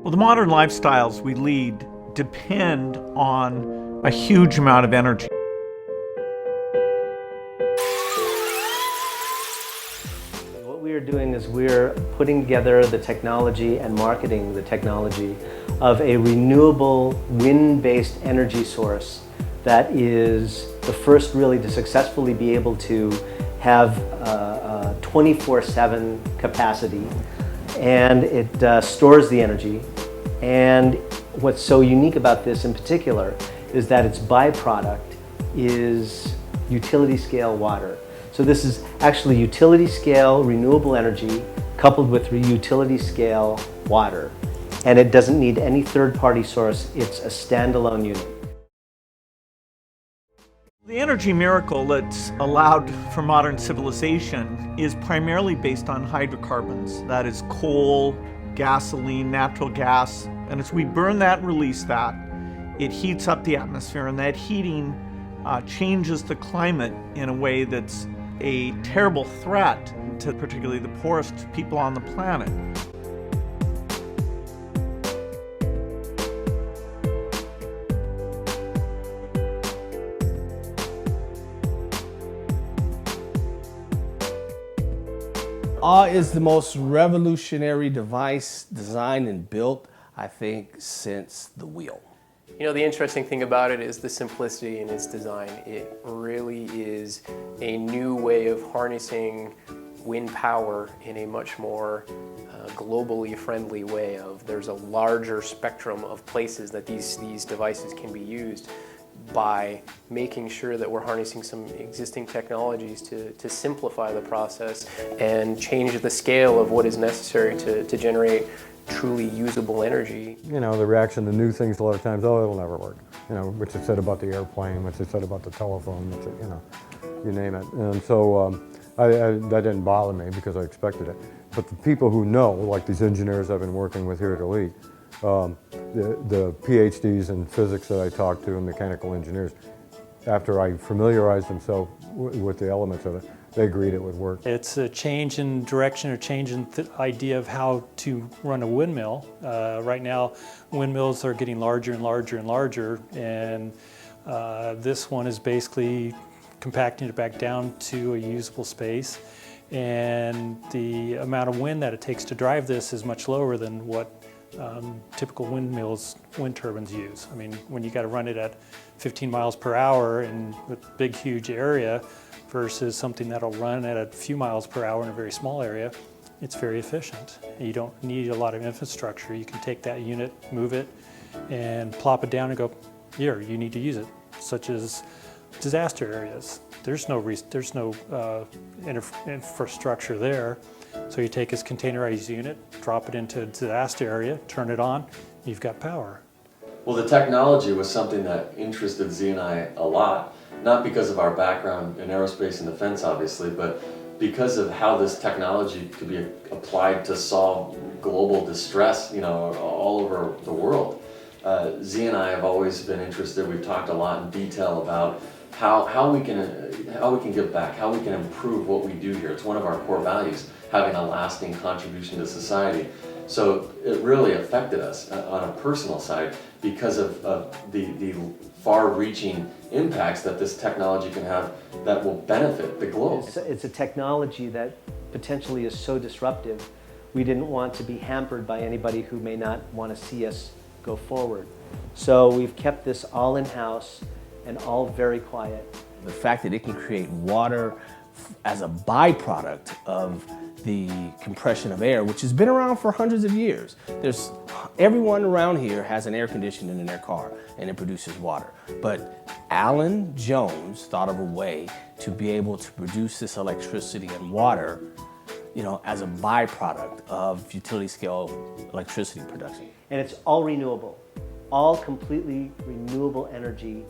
Well, the modern lifestyles we lead depend on a huge amount of energy. What we are doing is we're putting together the technology and marketing the technology of a renewable wind-based energy source that is the first really to successfully be able to have 24/7 capacity, and it stores the energy. And what's so unique about this in particular is that its byproduct is utility scale water. So this is actually utility scale renewable energy coupled with utility scale water. And it doesn't need any third-party source, it's a standalone unit. The energy miracle that's allowed for modern civilization is primarily based on hydrocarbons. That is coal, gasoline, natural gas. And as we burn that and release that, it heats up the atmosphere, and that heating changes the climate in a way that's a terrible threat to particularly the poorest people on the planet. Is the most revolutionary device designed and built, I think, since the wheel. You know, the interesting thing about it is the simplicity in its design. It really is a new way of harnessing wind power in a much more globally friendly way. There's a larger spectrum of places that these devices can be used by making sure that we're harnessing some existing technologies to simplify the process and change the scale of what is necessary to generate truly usable energy. You know, the reaction to new things a lot of times, oh, it'll never work. You know, which is said about the airplane, which is said about the telephone, which, you know, you name it. And so that didn't bother me because I expected it. But the people who know, like these engineers I've been working with here at Elite, the PhDs in physics that I talked to and mechanical engineers, after I familiarized themselves with the elements of it, they agreed it would work. It's a change in direction or change in the idea of how to run a windmill. Right now, windmills are getting larger and larger and larger, and this one is basically compacting it back down to a usable space. And the amount of wind that it takes to drive this is much lower than what typical windmills, wind turbines use. I mean, when you got to run it at 15 miles per hour in a big, huge area versus something that'll run at a few miles per hour in a very small area, it's very efficient. You don't need a lot of infrastructure. You can take that unit, move it, and plop it down and go, here, you need to use it, such as disaster areas. There's no infrastructure there. So you take this containerized unit, drop it into a disaster area, turn it on, you've got power. Well, the technology was something that interested Z and I a lot, not because of our background in aerospace and defense, obviously, but because of how this technology could be applied to solve global distress, you know, all over the world. Z and I have always been interested. We've talked a lot in detail about how we can give back, how we can improve what we do here. It's one of our core values, having a lasting contribution to society. So it really affected us on a personal side because of the far-reaching impacts that this technology can have that will benefit the globe. It's a technology that potentially is so disruptive, we didn't want to be hampered by anybody who may not want to see us go forward. So we've kept this all in-house and all very quiet. The fact that it can create water as a byproduct of the compression of air, which has been around for hundreds of years. Everyone around here has an air conditioner in their car and it produces water. But Alan Jones thought of a way to be able to produce this electricity and water, you know, as a byproduct of utility scale electricity production. And it's all renewable, all completely renewable energy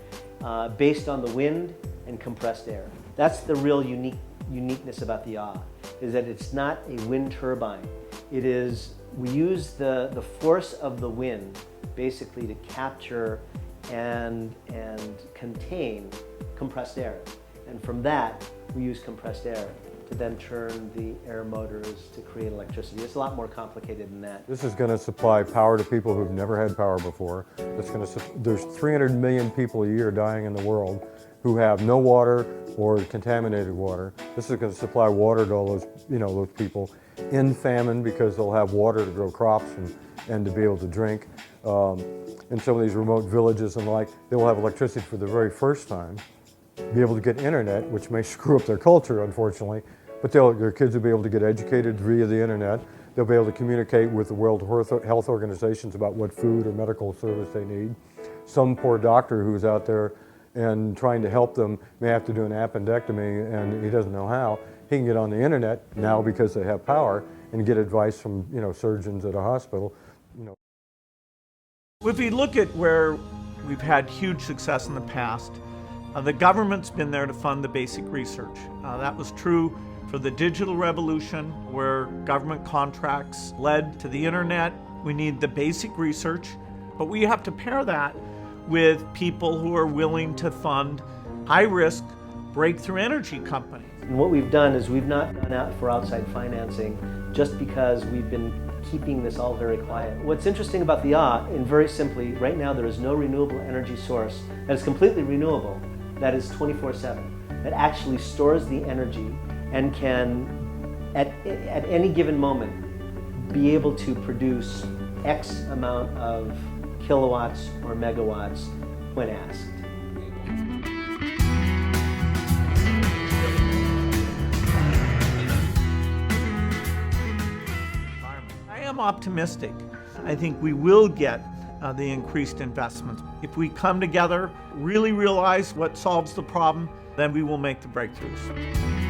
based on the wind and compressed air. That's the real uniqueness about the Ah, is that it's not a wind turbine. It is, we use the force of the wind basically to capture and contain compressed air. And from that, we use compressed air to then turn the air motors to create electricity. It's a lot more complicated than that. This is going to supply power to people who've never had power before. There's 300 million people a year dying in the world who have no water or contaminated water. This is going to supply water to all those, those people in famine because they'll have water to grow crops and to be able to drink. In some of these remote villages and they will have electricity for the very first time, be able to get internet, which may screw up their culture, unfortunately, but their kids will be able to get educated via the internet. They'll be able to communicate with the World Health Organizations about what food or medical service they need. Some poor doctor who's out there and trying to help them may have to do an appendectomy and he doesn't know how. He can get on the internet now because they have power and get advice from surgeons at a hospital. If we look at where we've had huge success in the past, the government's been there to fund the basic research. That was true for the digital revolution, where government contracts led to the internet. We need the basic research, but we have to pair that with people who are willing to fund high-risk breakthrough energy companies. And what we've done is we've not gone out for outside financing just because we've been keeping this all very quiet. What's interesting about the and very simply, right now there is no renewable energy source that is completely renewable, that is 24/7, that actually stores the energy and can, at any given moment, be able to produce X amount of kilowatts or megawatts when asked. I am optimistic. I think we will get the increased investments. If we come together, really realize what solves the problem, then we will make the breakthroughs.